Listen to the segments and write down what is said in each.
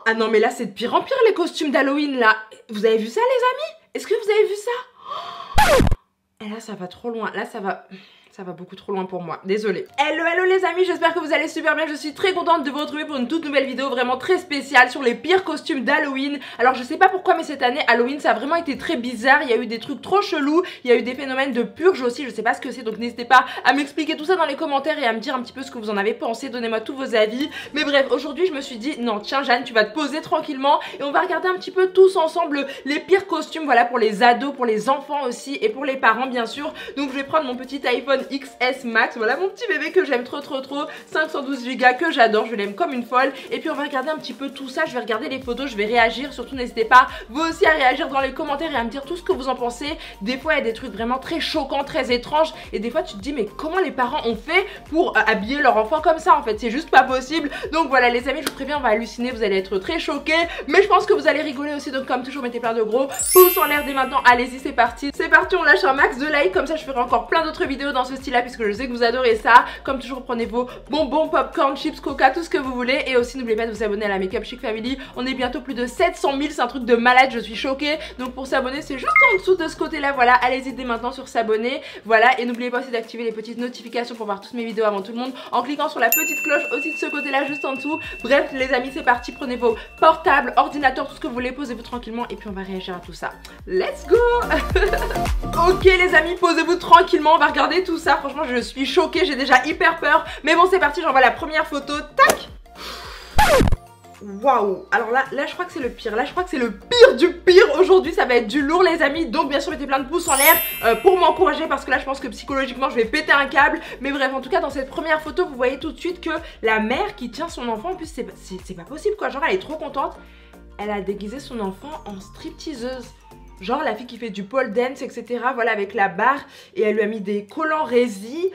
Ah non mais là c'est de pire en pire les costumes d'Halloween là. Vous avez vu ça les amis? Est-ce que vous avez vu ça? Et là ça va trop loin, là ça va beaucoup trop loin pour moi, désolée. Hello les amis, j'espère que vous allez super bien. Je suis très contente de vous retrouver pour une toute nouvelle vidéo vraiment très spéciale sur les pires costumes d'Halloween. Alors je sais pas pourquoi mais cette année Halloween ça a vraiment été très bizarre. Il y a eu des trucs trop chelous, il y a eu des phénomènes de purge aussi, je sais pas ce que c'est. Donc n'hésitez pas à m'expliquer tout ça dans les commentaires et à me dire un petit peu ce que vous en avez pensé. Donnez-moi tous vos avis. Mais bref, aujourd'hui je me suis dit non tiens Jeanne, tu vas te poser tranquillement et on va regarder un petit peu tous ensemble les pires costumes, voilà, pour les ados, pour les enfants aussi et pour les parents bien sûr. Donc je vais prendre mon petit iPhone XS Max, voilà mon petit bébé que j'aime trop 512 Go que j'adore, je l'aime comme une folle. Et puis on va regarder un petit peu tout ça, je vais regarder les photos, je vais réagir. Surtout n'hésitez pas vous aussi à réagir dans les commentaires et à me dire tout ce que vous en pensez. Des fois il y a des trucs vraiment très choquants, très étranges et des fois tu te dis mais comment les parents ont fait pour habiller leur enfant comme ça en fait, c'est juste pas possible. Donc voilà les amis, je vous préviens, on va halluciner, vous allez être très choqués mais je pense que vous allez rigoler aussi. Donc comme toujours mettez plein de gros pouces en l'air dès maintenant, allez-y c'est parti, on lâche un max de likes, comme ça je ferai encore plein d'autres vidéos dans ce style là puisque je sais que vous adorez ça. Comme toujours prenez vos bonbons, popcorn, chips, coca, tout ce que vous voulez. Et aussi n'oubliez pas de vous abonner à la Makeup Chic Family. On est bientôt plus de 700 000, c'est un truc de malade, je suis choquée. Donc pour s'abonner c'est juste en dessous de ce côté là, voilà, allez-y dès maintenant sur s'abonner. Voilà, et n'oubliez pas aussi d'activer les petites notifications pour voir toutes mes vidéos avant tout le monde en cliquant sur la petite cloche aussi de ce côté là juste en dessous. Bref les amis c'est parti, prenez vos portables, ordinateurs, tout ce que vous voulez, posez-vous tranquillement et puis on va réagir à tout ça. Let's go. Ok les amis, posez-vous tranquillement, on va regarder tout ça. Franchement je suis choquée, j'ai déjà hyper peur. Mais bon c'est parti, j'envoie la première photo, tac. Waouh. Alors là je crois que c'est le pire, là je crois que c'est le pire du pire. Aujourd'hui ça va être du lourd les amis. Donc bien sûr mettez plein de pouces en l'air pour m'encourager parce que là je pense que psychologiquement je vais péter un câble. Mais bref en tout cas dans cette première photo vous voyez tout de suite que la mère qui tient son enfant, en plus c'est pas possible quoi. Genre elle est trop contente. Elle a déguisé son enfant en stripteaseuse. Genre la fille qui fait du pole dance etc. Voilà avec la barre et elle lui a mis des collants résis.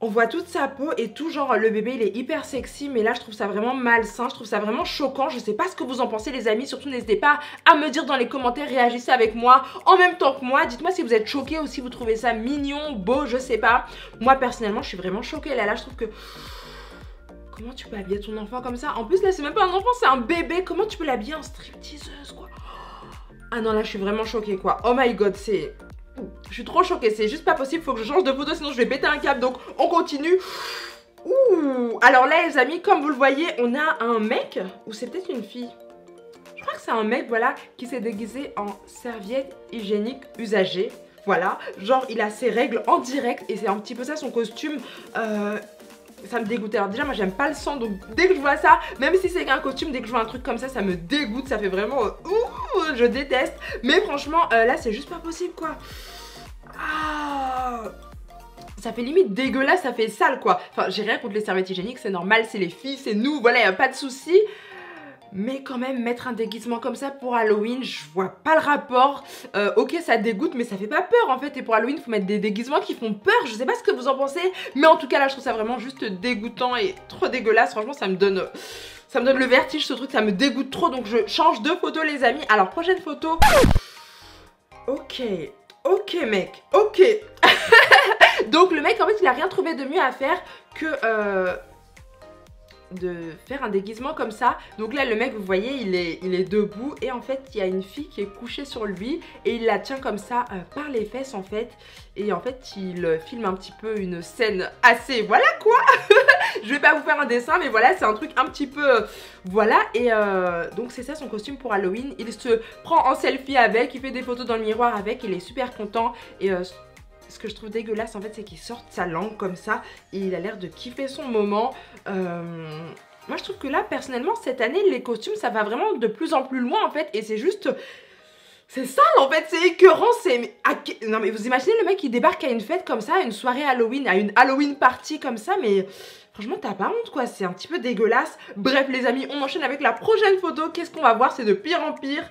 On voit toute sa peau et tout, genre le bébé il est hyper sexy mais là je trouve ça vraiment malsain, je trouve ça vraiment choquant. Je sais pas ce que vous en pensez les amis, surtout n'hésitez pas à me dire dans les commentaires, réagissez avec moi en même temps que moi. Dites-moi si vous êtes choqués ou si vous trouvez ça mignon, beau, je sais pas. Moi personnellement je suis vraiment choquée là, je trouve que... Comment tu peux habiller ton enfant comme ça? En plus là c'est même pas un enfant, c'est un bébé, comment tu peux l'habiller en stripteaseuse quoi? Ah non là je suis vraiment choquée quoi, oh my god c'est... Je suis trop choquée, c'est juste pas possible, faut que je change de photo sinon je vais péter un câble. Donc on continue. Ouh. Alors là les amis, comme vous le voyez, on a un mec, ou c'est peut-être une fille, je crois que c'est un mec voilà, qui s'est déguisé en serviette hygiénique usagée. Voilà, genre il a ses règles en direct et c'est un petit peu ça son costume. Ça me dégoûte. Alors déjà moi j'aime pas le sang, donc dès que je vois ça, même si c'est qu'un costume, dès que je vois un truc comme ça me dégoûte, ça fait vraiment ouh, je déteste. Mais franchement là c'est juste pas possible quoi. Ah, ça fait limite dégueulasse, ça fait sale quoi. Enfin j'ai rien contre les serviettes hygiéniques, c'est normal, c'est les filles, c'est nous, voilà, y a pas de souci. Mais quand même mettre un déguisement comme ça pour Halloween, je vois pas le rapport. Ok ça dégoûte mais ça fait pas peur en fait. Et pour Halloween faut mettre des déguisements qui font peur. Je sais pas ce que vous en pensez, mais en tout cas là je trouve ça vraiment juste dégoûtant et trop dégueulasse. Franchement ça me donne le vertige ce truc, ça me dégoûte trop. Donc je change de photo les amis. Alors prochaine photo. Ok mec, ok. Donc le mec en fait il a rien trouvé de mieux à faire que de faire un déguisement comme ça. Donc là le mec vous voyez il est debout et en fait il y a une fille qui est couchée sur lui et il la tient comme ça par les fesses en fait. Et en fait il filme un petit peu une scène assez, voilà quoi. Je vais pas vous faire un dessin mais voilà c'est un truc un petit peu voilà. Et donc c'est ça son costume pour Halloween. Il se prend en selfie avec, il fait des photos dans le miroir avec, il est super content. Et ce que je trouve dégueulasse en fait c'est qu'il sorte sa langue comme ça et il a l'air de kiffer son moment. Moi je trouve que là personnellement cette année les costumes ça va vraiment de plus en plus loin en fait. Et c'est juste... c'est sale en fait, c'est écœurant, c'est... Non mais vous imaginez le mec qui débarque à une fête comme ça, à une soirée Halloween, à une Halloween party comme ça, mais... franchement t'as pas honte quoi, c'est un petit peu dégueulasse. Bref les amis, on enchaîne avec la prochaine photo. Qu'est-ce qu'on va voir? C'est de pire en pire.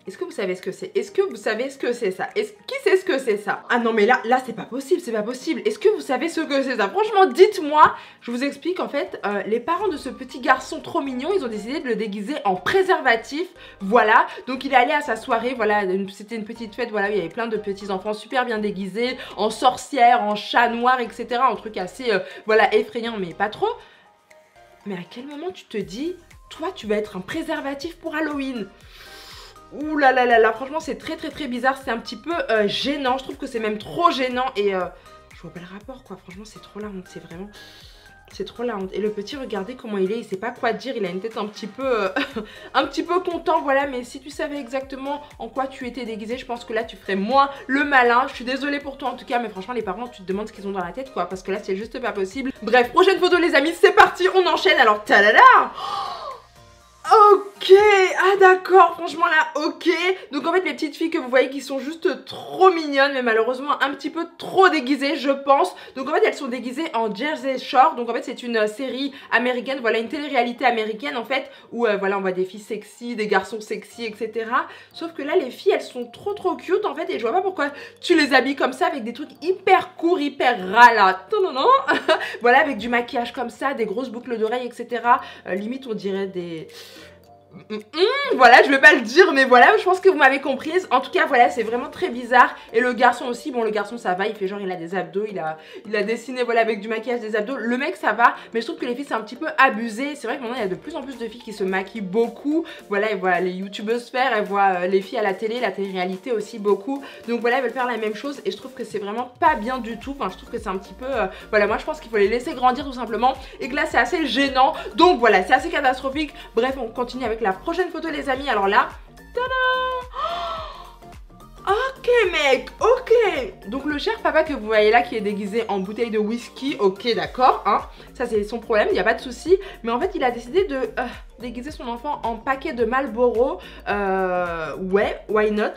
Est-ce que vous savez ce que c'est? Est-ce que vous savez ce que c'est ça? Qui sait ce que c'est ça? Ah non mais là c'est pas possible, c'est pas possible. Est-ce que vous savez ce que c'est ça? Franchement dites-moi. Je vous explique en fait, les parents de ce petit garçon trop mignon, ils ont décidé de le déguiser en préservatif. Voilà, donc il est allé à sa soirée, voilà, c'était une petite fête, voilà, il y avait plein de petits enfants super bien déguisés, en sorcière, en chat noir, etc. Un truc assez, voilà, effrayant mais pas trop. Mais à quel moment tu te dis, toi tu vas être un préservatif pour Halloween? Ouh là là là là, franchement c'est très très très bizarre, c'est un petit peu gênant, je trouve que c'est même trop gênant et je vois pas le rapport quoi, franchement c'est trop la honte, c'est vraiment... C'est trop la honte. Et le petit, regardez comment il sait pas quoi dire, il a une tête un petit peu un petit peu content, voilà. Mais si tu savais exactement en quoi tu étais déguisé, je pense que là tu ferais moins le malin. Je suis désolée pour toi en tout cas, mais franchement les parents, tu te demandes ce qu'ils ont dans la tête quoi, parce que là c'est juste pas possible. Bref, prochaine photo les amis, c'est parti, on enchaîne. Alors talala. Ok, ah d'accord, franchement là, ok. Donc en fait les petites filles que vous voyez qui sont juste trop mignonnes, mais malheureusement un petit peu trop déguisées je pense. Donc en fait elles sont déguisées en Jersey Shore. Donc en fait c'est une série américaine, voilà, une télé-réalité américaine en fait, où voilà on voit des filles sexy, des garçons sexy, etc. Sauf que là les filles elles sont trop cute en fait, et je vois pas pourquoi tu les habilles comme ça avec des trucs hyper courts, hyper ras là. Non, non, non. Voilà, avec du maquillage comme ça, des grosses boucles d'oreilles, etc. Limite on dirait des... voilà, je vais pas le dire, mais voilà, je pense que vous m'avez comprise. En tout cas, voilà, c'est vraiment très bizarre. Et le garçon aussi, bon, le garçon ça va, il fait genre, il a des abdos, il a dessiné, voilà, avec du maquillage des abdos. Le mec ça va, mais je trouve que les filles c'est un petit peu abusé. C'est vrai que maintenant il y a de plus en plus de filles qui se maquillent beaucoup. Voilà, elles voient les youtubeuses faire, elles voient les filles à la télé-réalité aussi beaucoup. Donc voilà, elles veulent faire la même chose et je trouve que c'est vraiment pas bien du tout. Enfin, je trouve que c'est un petit peu, voilà, moi je pense qu'il faut les laisser grandir tout simplement. Et que là c'est assez gênant. Donc voilà, c'est assez catastrophique. Bref, on continue avec la prochaine photo les amis. Alors là, tada! Ok mec, ok. Donc le cher papa que vous voyez là qui est déguisé en bouteille de whisky, ok d'accord, hein. Ça c'est son problème, il n'y a pas de souci. Mais en fait il a décidé de déguiser son enfant en paquet de Marlboro. Ouais, why not?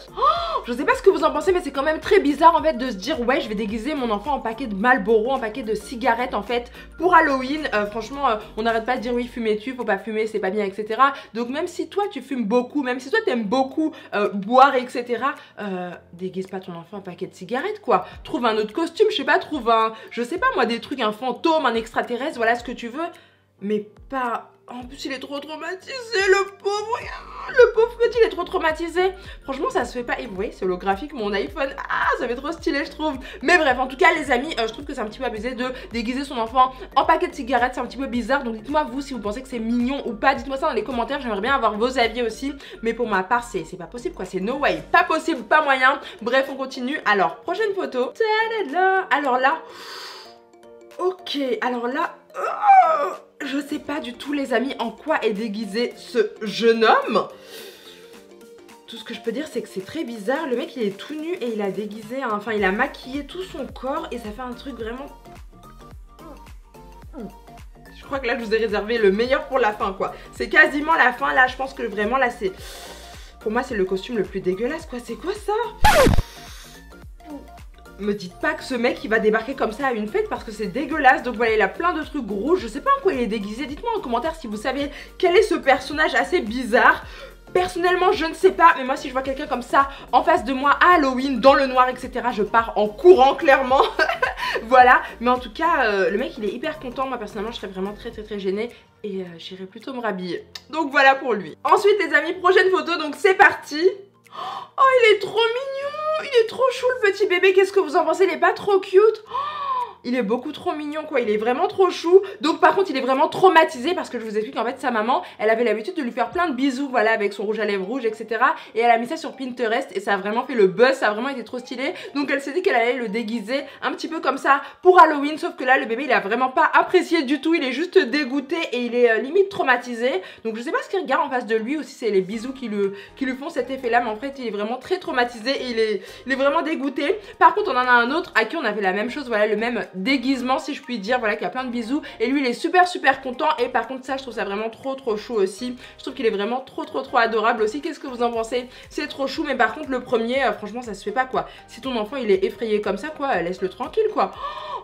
Je sais pas ce que vous en pensez, mais c'est quand même très bizarre en fait de se dire ouais je vais déguiser mon enfant en paquet de Marlboro, en paquet de cigarettes en fait pour Halloween. Franchement on n'arrête pas de dire oui fumez-tu, faut pas fumer, c'est pas bien, etc. Donc même si toi tu fumes beaucoup, même si toi t'aimes beaucoup boire, etc. Déguise pas ton enfant en paquet de cigarettes quoi. Trouve un autre costume, je sais pas, trouve un, je sais pas moi, des trucs, un fantôme, un extraterrestre, voilà ce que tu veux. Mais pas... En plus il est trop traumatisé le pauvre. Le pauvre petit il est trop traumatisé. Franchement ça se fait pas. Et vous voyez c'est holographique mon iPhone. Ah ça fait trop stylé je trouve. Mais bref en tout cas les amis je trouve que c'est un petit peu abusé de déguiser son enfant en paquet de cigarettes. C'est un petit peu bizarre. Donc dites-moi vous si vous pensez que c'est mignon ou pas. Dites-moi ça dans les commentaires. J'aimerais bien avoir vos avis aussi. Mais pour ma part c'est pas possible quoi. C'est no way. Pas possible, pas moyen. Bref on continue. Alors prochaine photo. Alors là... Ok, alors là, je sais pas du tout les amis en quoi est déguisé ce jeune homme. Tout ce que je peux dire c'est que c'est très bizarre. Le mec il est tout nu et il a déguisé, enfin il a maquillé tout son corps et ça fait un truc vraiment... Je crois que là je vous ai réservé le meilleur pour la fin quoi. C'est quasiment la fin là, je pense que vraiment là c'est... Pour moi c'est le costume le plus dégueulasse quoi, c'est quoi ça? Me dites pas que ce mec il va débarquer comme ça à une fête parce que c'est dégueulasse. Donc voilà il a plein de trucs rouges. Je sais pas en quoi il est déguisé. Dites-moi en commentaire si vous savez quel est ce personnage assez bizarre. Personnellement je ne sais pas, mais moi si je vois quelqu'un comme ça en face de moi à Halloween dans le noir etc, je pars en courant clairement. Voilà, mais en tout cas le mec il est hyper content. Moi personnellement je serais vraiment très gênée et j'irais plutôt me rhabiller. Donc voilà pour lui. Ensuite les amis, prochaine photo, donc c'est parti. Oh il est trop mignon, il est trop chou le petit bébé, qu'est-ce que vous en pensez? Il est pas trop cute? Il est beaucoup trop mignon quoi, il est vraiment trop chou. Donc par contre il est vraiment traumatisé parce que je vous explique en fait sa maman elle avait l'habitude de lui faire plein de bisous voilà avec son rouge à lèvres rouge etc. Et elle a mis ça sur Pinterest et ça a vraiment fait le buzz, ça a vraiment été trop stylé. Donc elle s'est dit qu'elle allait le déguiser un petit peu comme ça pour Halloween. Sauf que là le bébé il a vraiment pas apprécié du tout, il est juste dégoûté et il est limite traumatisé. Donc je sais pas ce qu'il regarde en face de lui ou si c'est les bisous qui lui font cet effet là. Mais en fait il est vraiment très traumatisé et il est vraiment dégoûté. Par contre on en a un autre à qui on avait la même chose, voilà le même déguisement si je puis dire, voilà qui a plein de bisous et lui il est super content. Et par contre ça je trouve ça vraiment trop chou aussi. Je trouve qu'il est vraiment trop adorable aussi. Qu'est-ce que vous en pensez? C'est trop chou. Mais par contre le premier franchement ça se fait pas quoi. Si ton enfant il est effrayé comme ça quoi, laisse-le tranquille quoi.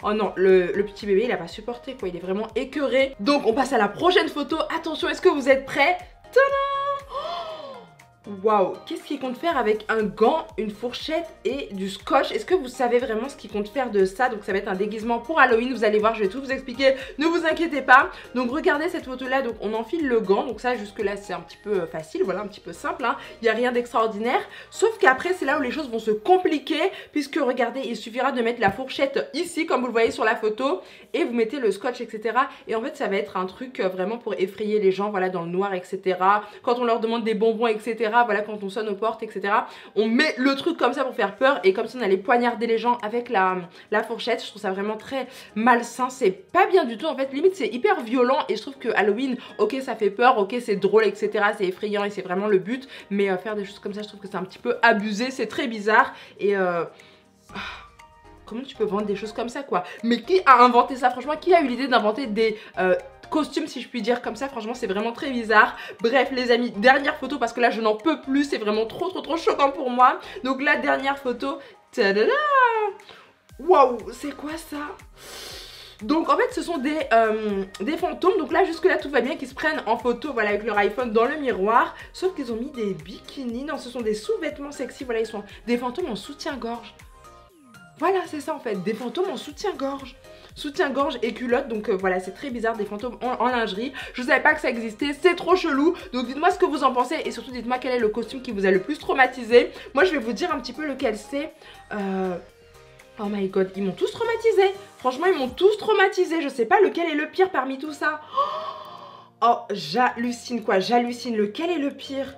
Oh non, le petit bébé il a pas supporté quoi, il est vraiment écœuré. Donc on passe à la prochaine photo. Attention, est-ce que vous êtes prêts? Tadam! Waouh, qu'est-ce qu'il compte faire avec un gant, une fourchette et du scotch? Est-ce que vous savez vraiment ce qu'il compte faire de ça? Donc ça va être un déguisement pour Halloween, vous allez voir, je vais tout vous expliquer, ne vous inquiétez pas. Donc regardez cette photo là, donc on enfile le gant, donc ça jusque là c'est un petit peu facile, voilà, un petit peu simple, hein. Il n'y a rien d'extraordinaire, sauf qu'après c'est là où les choses vont se compliquer, puisque regardez, il suffira de mettre la fourchette ici, comme vous le voyez sur la photo, et vous mettez le scotch, etc. Et en fait ça va être un truc vraiment pour effrayer les gens, voilà, dans le noir, etc. Quand on leur demande des bonbons, etc. Voilà, quand on sonne aux portes, etc. On met le truc comme ça pour faire peur, et comme ça on allait poignarder les gens avec la fourchette. Je trouve ça vraiment très malsain, c'est pas bien du tout en fait, limite c'est hyper violent, et je trouve que Halloween, ok ça fait peur, ok c'est drôle, etc. c'est effrayant et c'est vraiment le but, mais faire des choses comme ça je trouve que c'est un petit peu abusé, c'est très bizarre, et comment tu peux vendre des choses comme ça quoi? Mais qui a inventé ça franchement? Qui a eu l'idée d'inventer des costume si je puis dire comme ça? Franchement c'est vraiment très bizarre. Bref les amis, dernière photo parce que là je n'en peux plus, c'est vraiment trop choquant pour moi. Donc la dernière photo, tadada! Waouh, c'est quoi ça? Donc en fait ce sont des fantômes, donc là jusque là tout va bien, qui se prennent en photo, voilà, avec leur iPhone dans le miroir, sauf qu'ils ont mis des bikinis, non ce sont des sous-vêtements sexy, voilà, ils sont des fantômes en soutien-gorge. Voilà, c'est ça en fait, des fantômes en soutien-gorge. Soutien-gorge et culotte, donc voilà, c'est très bizarre, des fantômes en lingerie. Je savais pas que ça existait, c'est trop chelou. Donc dites-moi ce que vous en pensez, et surtout dites-moi quel est le costume qui vous a le plus traumatisé. Moi je vais vous dire un petit peu lequel c'est. Oh my god, ils m'ont tous traumatisé. Franchement ils m'ont tous traumatisé, je sais pas lequel est le pire parmi tout ça. Oh, j'hallucine quoi, j'hallucine, lequel est le pire?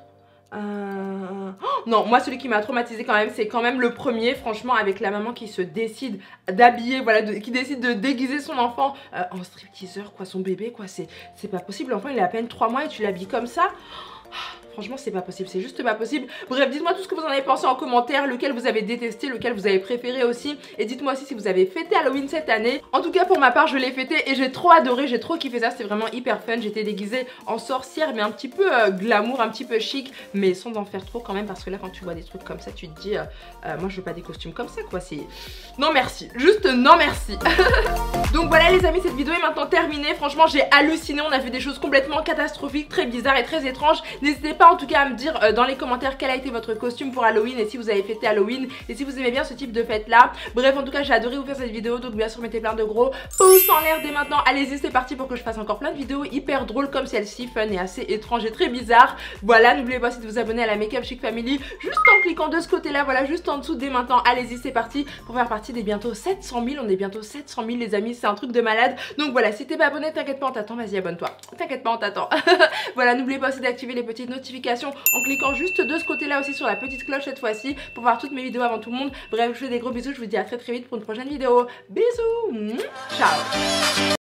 Non, moi celui qui m'a traumatisé quand même, c'est quand même le premier, franchement, avec la maman qui se décide d'habiller, voilà, qui décide de déguiser son enfant en stripteaseur, quoi, son bébé, quoi, c'est pas possible, l'enfant il a à peine 3 mois et tu l'habilles comme ça. Franchement c'est pas possible, c'est juste pas possible. Bref, dites-moi tout ce que vous en avez pensé en commentaire, lequel vous avez détesté, lequel vous avez préféré aussi. Et dites-moi aussi si vous avez fêté Halloween cette année. En tout cas pour ma part je l'ai fêté et j'ai trop adoré, j'ai trop kiffé ça, c'était vraiment hyper fun. J'étais déguisée en sorcière mais un petit peu glamour, un petit peu chic, mais sans en faire trop quand même, parce que là quand tu vois des trucs comme ça tu te dis moi je veux pas des costumes comme ça quoi, c'est... Non merci, juste non merci. Donc voilà les amis, cette vidéo est maintenant terminée. Franchement j'ai halluciné, on a vu des choses complètement catastrophiques, très bizarres et très étranges. N'hésitez pas en tout cas à me dire dans les commentaires quel a été votre costume pour Halloween, et si vous avez fêté Halloween, et si vous aimez bien ce type de fête là. Bref, en tout cas j'ai adoré vous faire cette vidéo, donc bien sûr mettez plein de gros pouces en l'air dès maintenant. Allez-y, c'est parti pour que je fasse encore plein de vidéos hyper drôles comme celle-ci, fun et assez étrange et très bizarre. Voilà, n'oubliez pas aussi de vous abonner à la Make Up Chic Family juste en cliquant de ce côté là, voilà, juste en dessous dès maintenant. Allez-y, c'est parti pour faire partie des bientôt 700 000, on est bientôt 700 000 les amis, c'est un truc de malade. Donc voilà, si t'es pas abonné, t'inquiète pas, on t'attend, vas-y abonne-toi, t'inquiète pas, on t'attend. Voilà, n'oubliez pas aussi d'activer les petites notifications en cliquant juste de ce côté là aussi sur la petite cloche cette fois-ci pour voir toutes mes vidéos avant tout le monde. Bref, je vous fais des gros bisous, je vous dis à très vite pour une prochaine vidéo. Bisous, ciao.